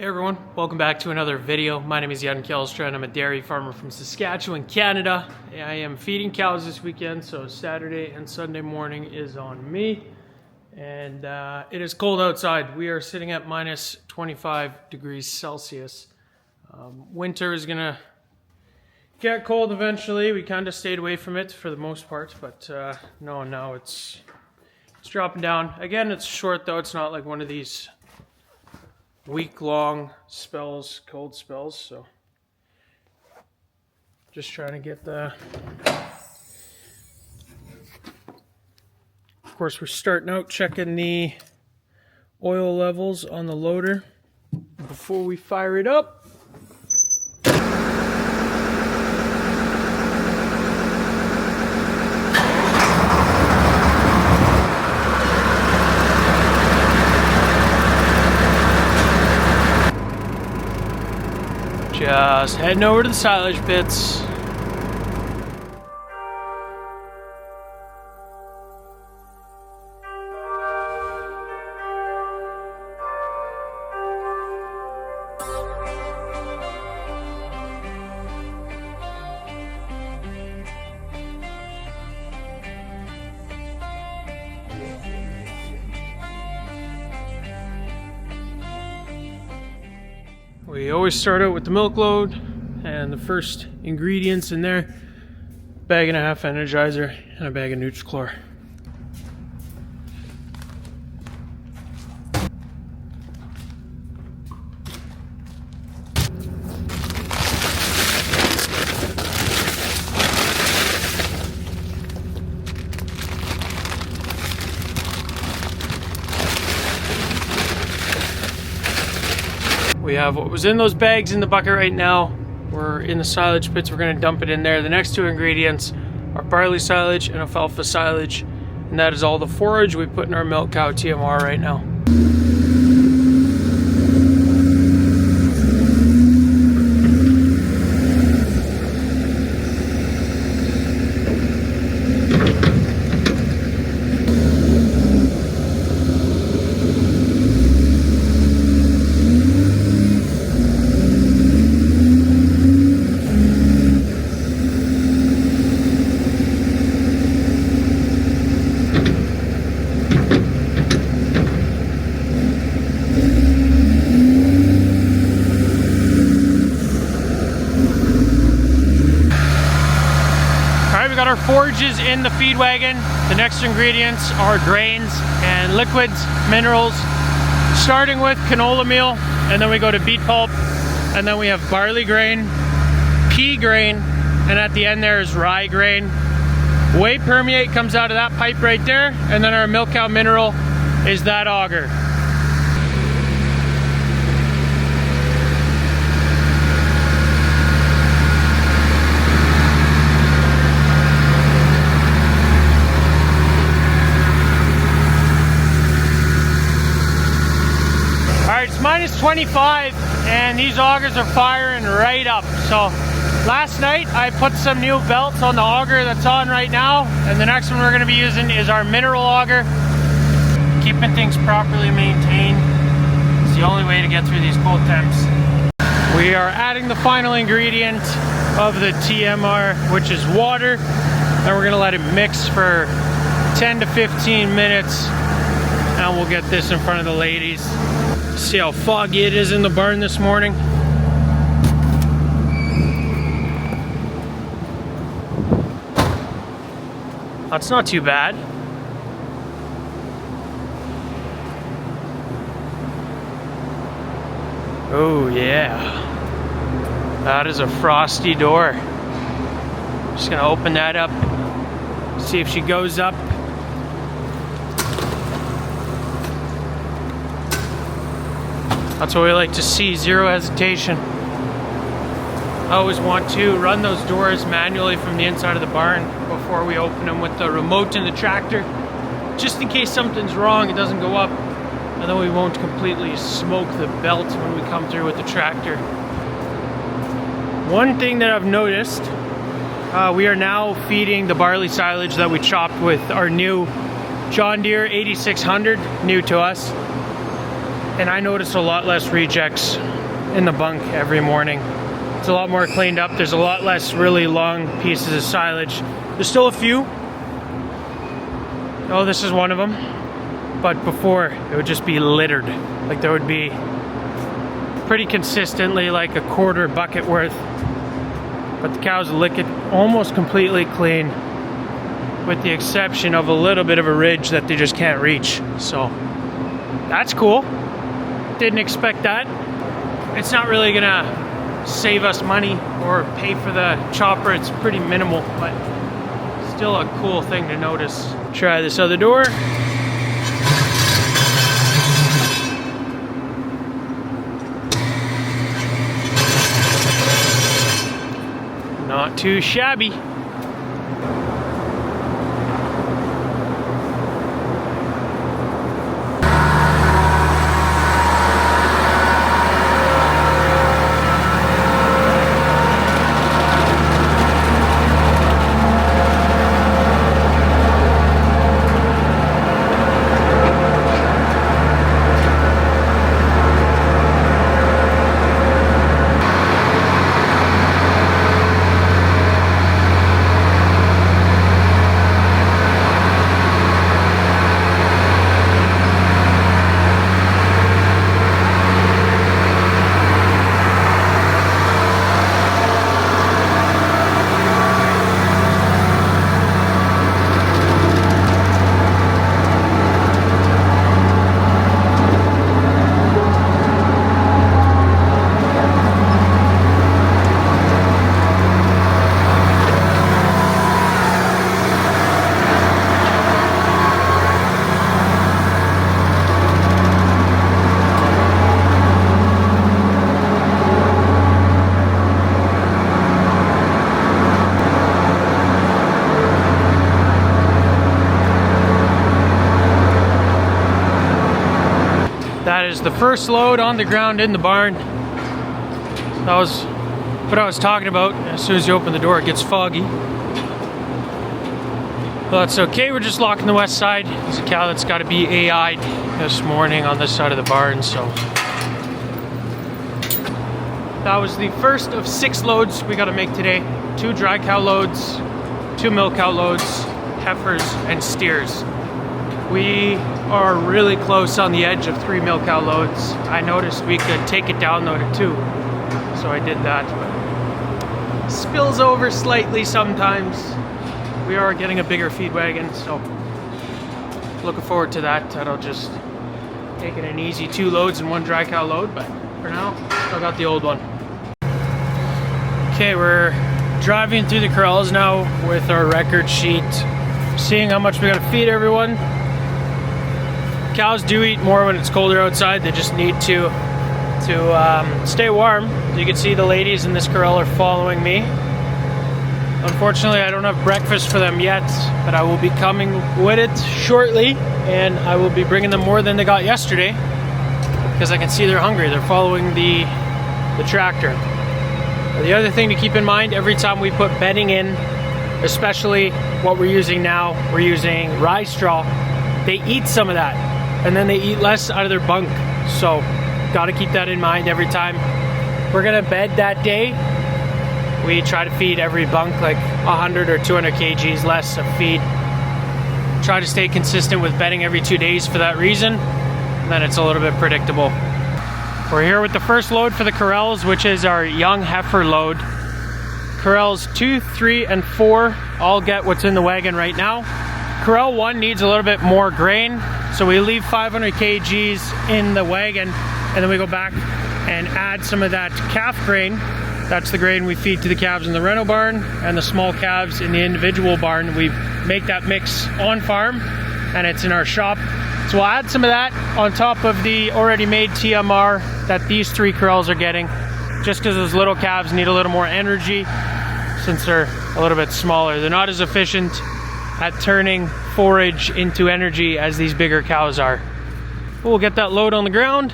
Hey everyone, welcome back to another video. My name is Jan Kjellstra and I'm a dairy farmer from Saskatchewan, Canada. I am feeding cows this weekend, so Saturday and Sunday morning is on me. And it is cold outside. We are sitting at minus 25 degrees Celsius. Winter is gonna get cold eventually. We kind of stayed away from it for the most part, but no, now it's dropping down. Again, it's short though. It's not like one of these week-long spells, cold spells, so just trying to get the... Of course, we're starting out checking the oil levels on the loader before we fire it up. Just heading over to the silage pits. We always start out with the milk load and the first ingredients in there, bag and a half Energizer and a bag of Nutri-Chlor. We have what was in those bags in the bucket right now. We're in the silage pits. We're going to dump it in there. The next two ingredients are barley silage and alfalfa silage. And that is all the forage we put in our milk cow TMR right now. Got our forages in the feed wagon. The next ingredients are grains and liquids, minerals, starting with canola meal, and then we go to beet pulp, and then we have barley grain, pea grain, and at the end there is rye grain. Whey permeate comes out of that pipe right there, and then our milk cow mineral is that auger. It's minus 25 and these augers are firing right up. So last night I put some new belts on the auger that's on right now, and the next one we're going to be using is our mineral auger. Keeping things properly maintained is the only way to get through these cold temps. We are adding the final ingredient of the TMR, which is water, and we're going to let it mix for 10 to 15 minutes, and we'll get this in front of the ladies. See how foggy it is in the barn this morning. That's not too bad. Oh yeah. That is a frosty door. Just gonna open that up, see if she goes up. That's what we like to see, zero hesitation. I always want to run those doors manually from the inside of the barn before we open them with the remote in the tractor. Just in case something's wrong, it doesn't go up, and then we won't completely smoke the belt when we come through with the tractor. One thing that I've noticed, we are now feeding the barley silage that we chopped with our new John Deere 8600, new to us. And I notice a lot less rejects in the bunk every morning. It's a lot more cleaned up. There's a lot less really long pieces of silage. There's still a few. Oh, this is one of them. But before, it would just be littered. Like there would be pretty consistently like a quarter bucket worth. But the cows lick it almost completely clean, with the exception of a little bit of a ridge that they just can't reach. So that's cool. Didn't expect that. It's not really gonna save us money or pay for the chopper. It's pretty minimal, but still a cool thing to notice. Try this other door. Not too shabby. That is the first load on the ground in the barn. That was what I was talking about. As soon as you open the door, it gets foggy. Well, that's okay. We're just locking the west side. There's a cow that's got to be AI'd this morning on this side of the barn, so. That was the first of 6 loads we got to make today. 2 dry cow loads, 2 milk cow loads, heifers, and steers. We are really close on the edge of 3 milk cow loads. I noticed we could take it down though to 2, so I did that. But spills over slightly sometimes. We are getting a bigger feed wagon, so looking forward to that. That'll just take it an easy 2 loads and 1 dry cow load, but for now, still got the old one. Okay, we're driving through the corrals now with our record sheet, seeing how much we gotta feed everyone. Cows do eat more when it's colder outside. They just need to stay warm. You can see the ladies in this corral are following me. Unfortunately, I don't have breakfast for them yet, but I will be coming with it shortly, and I will be bringing them more than they got yesterday because I can see they're hungry. They're following the tractor. The other thing to keep in mind, every time we put bedding in, especially what we're using now, we're using rye straw, they eat some of that, and then they eat less out of their bunk. So got to keep that in mind every time we're gonna bed that day. We try to feed every bunk like 100 or 200 kgs less of feed. Try to stay consistent with bedding every 2 days for that reason, and then it's a little bit predictable. We're here with the first load for the corrals, which is our young heifer load. Corrals 2, 3, and 4 all get what's in the wagon right now. Corral 1 needs a little bit more grain, so we leave 500 kgs in the wagon, and then we go back and add some of that calf grain. That's the grain we feed to the calves in the rental barn, and the small calves in the individual barn. We make that mix on farm, and it's in our shop. So we'll add some of that on top of the already made TMR that these 3 corrals are getting, just because those little calves need a little more energy since they're a little bit smaller. They're not as efficient at turning forage into energy as these bigger cows are. We'll get that load on the ground.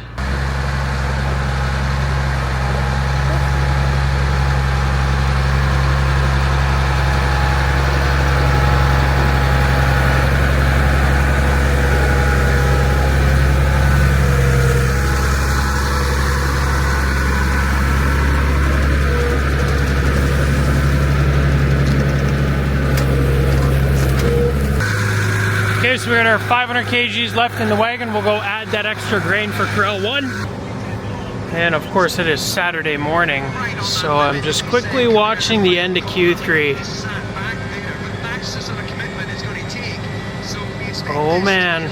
Okay, so we got our 500 kgs left in the wagon. We'll go add that extra grain for corral 1. And of course it is Saturday morning, so I'm just quickly watching the end of Q3. Oh man.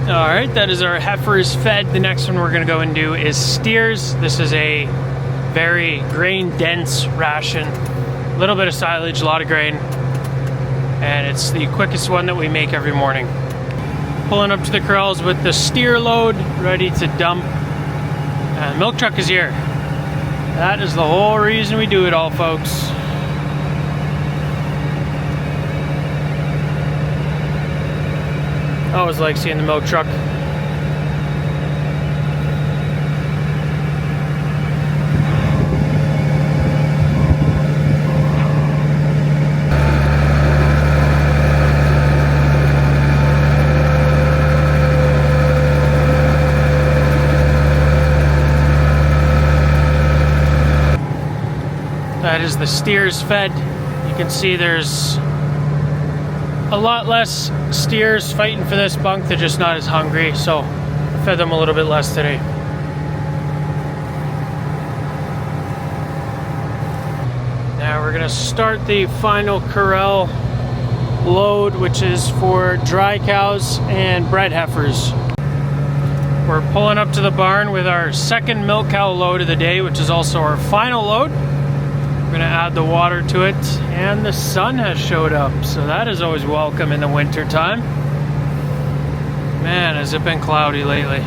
Alright, that is our heifers fed. The next one we're going to go and do is steers. This is a very grain dense ration. A little bit of silage, a lot of grain. And it's the quickest one that we make every morning. Pulling up to the corrals with the steer load, ready to dump. And the milk truck is here. That is the whole reason we do it all, folks. I always like seeing the milk truck. That is the steers fed. You can see there's a lot less steers fighting for this bunk. They're just not as hungry, so I fed them a little bit less today. Now we're gonna start the final corral load, which is for dry cows and bred heifers. We're pulling up to the barn with our second milk cow load of the day, which is also our final load. We're gonna add the water to it, and the sun has showed up, so that is always welcome in the winter time. Man, has it been cloudy lately.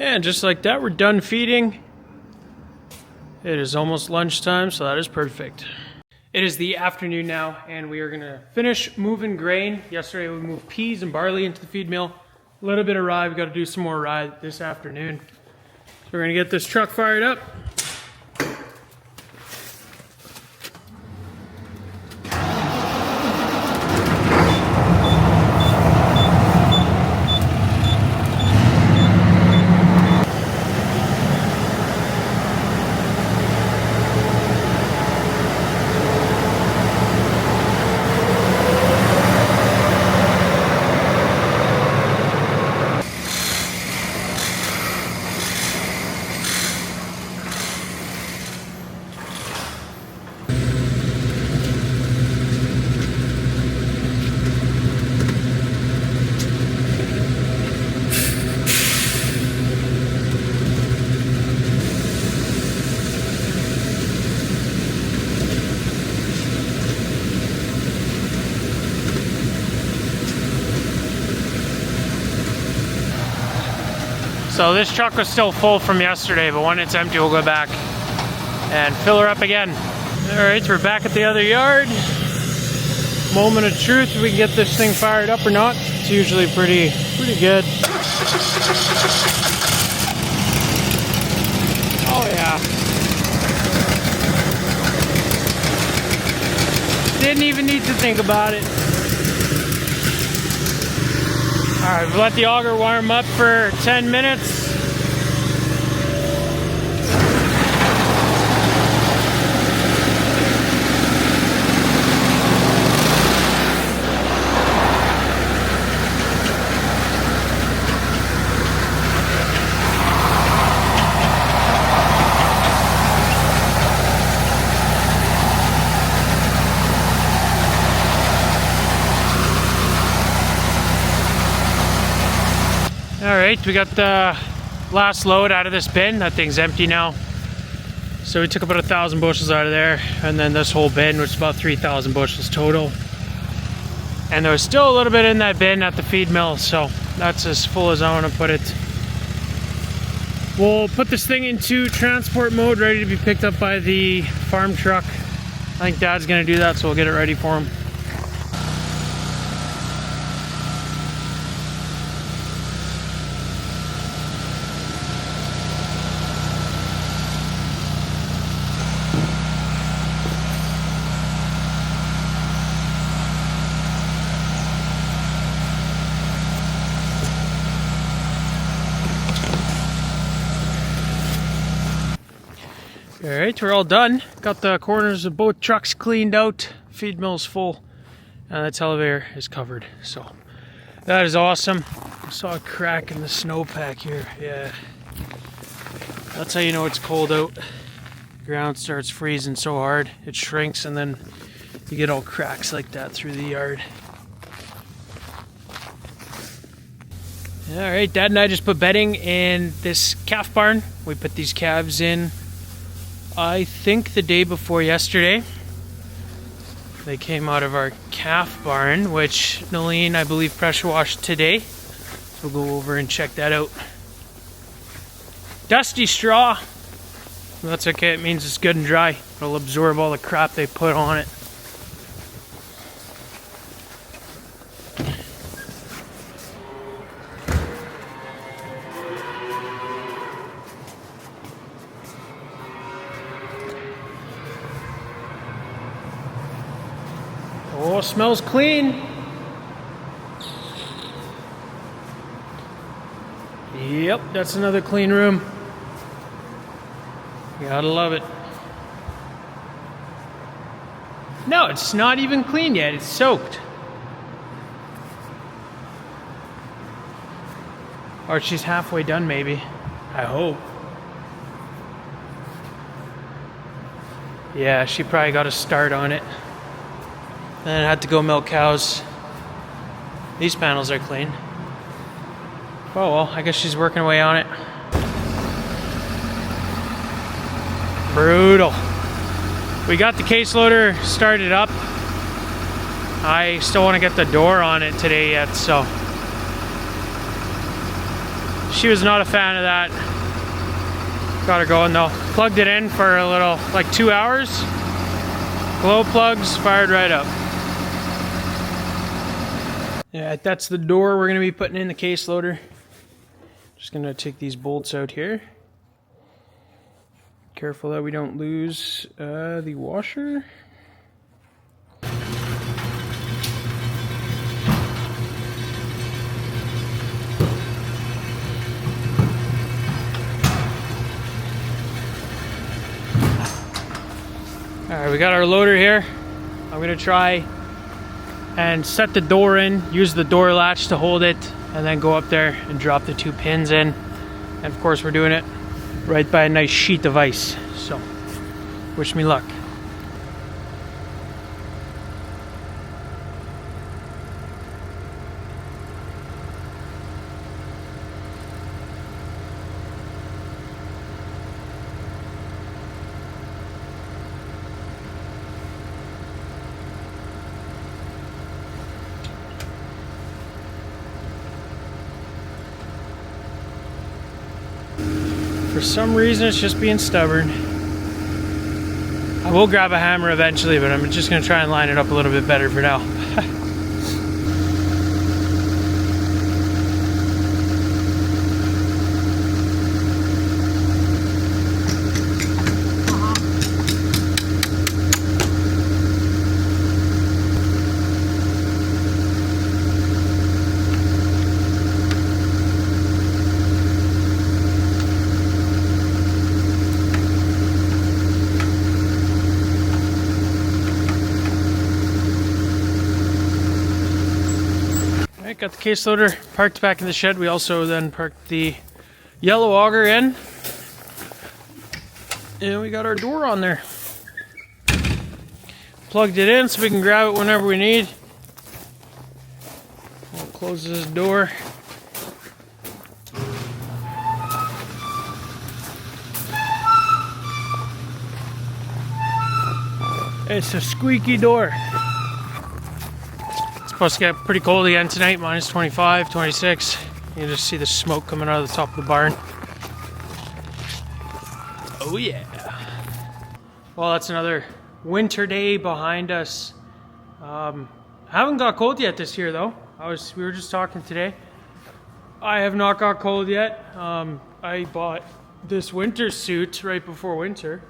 And just like that, we're done feeding. It is almost lunchtime, so that is perfect. It is the afternoon now, and we are gonna finish moving grain. Yesterday we moved peas and barley into the feed mill. A little bit of rye, we gotta do some more rye this afternoon. So we're gonna get this truck fired up. So this truck was still full from yesterday, but when it's empty, we'll go back and fill her up again. Alright, so we're back at the other yard. Moment of truth, if we can get this thing fired up or not. It's usually pretty good. Oh yeah. Didn't even need to think about it. Alright, we've let the auger warm up for 10 minutes. Alright, we got the last load out of this bin. That thing's empty now. So we took about 1,000 bushels out of there, and then this whole bin, which is about 3,000 bushels total. And there was still a little bit in that bin at the feed mill, so that's as full as I want to put it. We'll put this thing into transport mode, ready to be picked up by the farm truck. I think Dad's going to do that, so we'll get it ready for him. Alright, we're all done. Got the corners of both trucks cleaned out. Feed mill's full. And the televator is covered. So, that is awesome. I saw a crack in the snowpack here. Yeah. That's how you know it's cold out. The ground starts freezing so hard. It shrinks and then you get all cracks like that through the yard. Alright, Dad and I just put bedding in this calf barn. We put these calves in, I think, the day before yesterday. They came out of our calf barn, which Neline, I believe, pressure washed today. So we'll go over and check that out. Dusty straw. That's okay, it means it's good and dry. It'll absorb all the crap they put on it. Oh, smells clean. Yep, that's another clean room. You gotta love it. No, it's not even clean yet. It's soaked. Or she's halfway done, maybe. I hope. Yeah, she probably got a start on it. Then I had to go milk cows. These panels are clean. Oh well, I guess she's working away on it. Brutal. We got the case loader started up. I still want to get the door on it today yet, so. She was not a fan of that. Got her going though. Plugged it in for a little, like 2 hours. Glow plugs, fired right up. Yeah, that's the door we're going to be putting in the case loader. Just going to take these bolts out here. Careful that we don't lose the washer. Alright, we got our loader here. I'm going to try and set the door in, use the door latch to hold it, and then go up there and drop the 2 pins in. And of course we're doing it right by a nice sheet of ice, so wish me luck. For some reason, it's just being stubborn. I will grab a hammer eventually, but I'm just gonna try and line it up a little bit better for now. Got the case loader parked back in the shed. We also then parked the yellow auger in. And we got our door on there. Plugged it in so we can grab it whenever we need. We'll close this door. It's a squeaky door. Supposed to get pretty cold again tonight, minus 25, 26. You can just see the smoke coming out of the top of the barn. Oh yeah. Well, that's another winter day behind us. Haven't got cold yet this year though. We were just talking today. I have not got cold yet. I bought this winter suit right before winter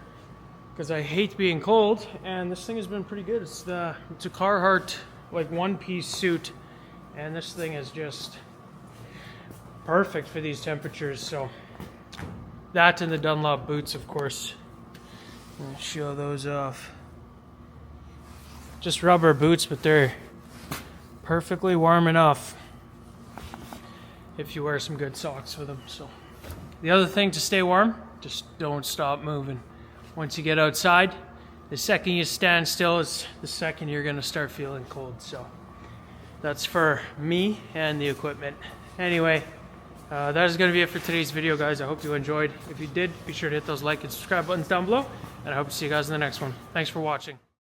because I hate being cold, and this thing has been pretty good. It's a Carhartt like one-piece suit, and this thing is just perfect for these temperatures. So that and the Dunlop boots, of course. I'll show those off. Just rubber boots, but they're perfectly warm enough if you wear some good socks with them. So the other thing to stay warm, just don't stop moving. Once you get outside, the second you stand still is the second you're gonna start feeling cold. So that's for me and the equipment. Anyway, that is gonna be it for today's video, guys. I hope you enjoyed. If you did, be sure to hit those like and subscribe buttons down below, and I hope to see you guys in the next one. Thanks for watching.